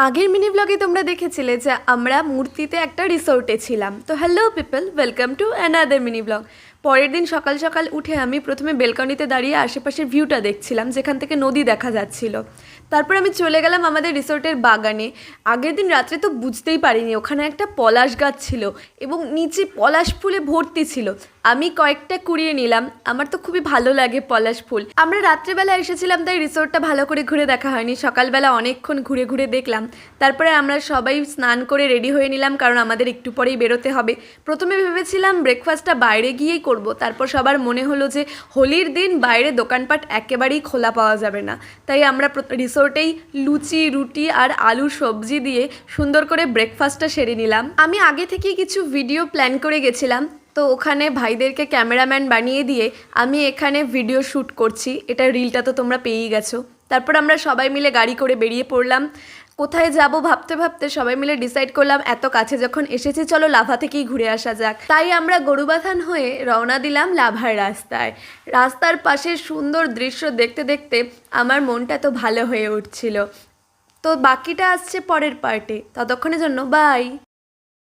আগের মিনি ব্লগে তোমরা দেখেছিলে যে আমরা মূর্তিতে একটা রিসোর্টে ছিলাম। তো hello people, welcome to another mini blog. পরের দিন সকাল সকাল উঠে আমি প্রথমে বেলকনিতে দাঁড়িয়ে আশেপাশের ভিউটা দেখছিলাম, যেখান থেকে নদী দেখা যাচ্ছিল। তারপর আমি চলে গেলাম আমাদের রিসোর্টের বাগানে। আগের দিন রাত্রে তো বুঝতেই পারিনি ওখানে একটা পলাশ গাছ ছিল এবং নিচে পলাশ ফুলে ভর্তি ছিল। আমি কয়েকটা কুড়িয়ে নিলাম, আমার তো খুবই ভালো লাগে পলাশ ফুল। আমরা রাত্রেবেলা এসেছিলাম তাই রিসোর্টটা ভালো করে ঘুরে দেখা হয়নি, সকালবেলা অনেকক্ষণ ঘুরে ঘুরে দেখলাম। তারপরে আমরা সবাই স্নান করে রেডি হয়ে নিলাম, কারণ আমাদের একটু পরেই বেরোতে হবে। প্রথমে ভেবেছিলাম ব্রেকফাস্টটা বাইরে গিয়েই করব, তারপর সবার মনে হলো যে হোলির দিন বাইরে দোকানপাট একেবারেই খোলা পাওয়া যাবে না, তাই আমরা রিসোর্টেই লুচি, রুটি আর আলুর সবজি দিয়ে সুন্দর করে ব্রেকফাস্টটা সেরে নিলাম। আমি আগে থেকেই কিছু ভিডিও প্ল্যান করে গেছিলাম, তো ওখানে ভাইদেরকে ক্যামেরাম্যান বানিয়ে দিয়ে আমি এখানে ভিডিও শ্যুট করছি। এটা রিলটা তো তোমরা পেয়েই গেছো। তারপর আমরা সবাই মিলে গাড়ি করে বেরিয়ে পড়লাম। কোথায় যাব ভাবতে ভাবতে সবাই মিলে ডিসাইড করলাম এত কাছে যখন এসেছি চলো লাভা থেকেই ঘুরে আসা যাক। তাই আমরা গরুবাথান হয়ে রওনা দিলাম লাভার রাস্তায়। রাস্তার পাশে সুন্দর দৃশ্য দেখতে দেখতে আমার মনটা তো ভালো হয়ে উঠছিল। তো বাকিটা আসছে পরের পার্টে, ততক্ষণের জন্য বাই।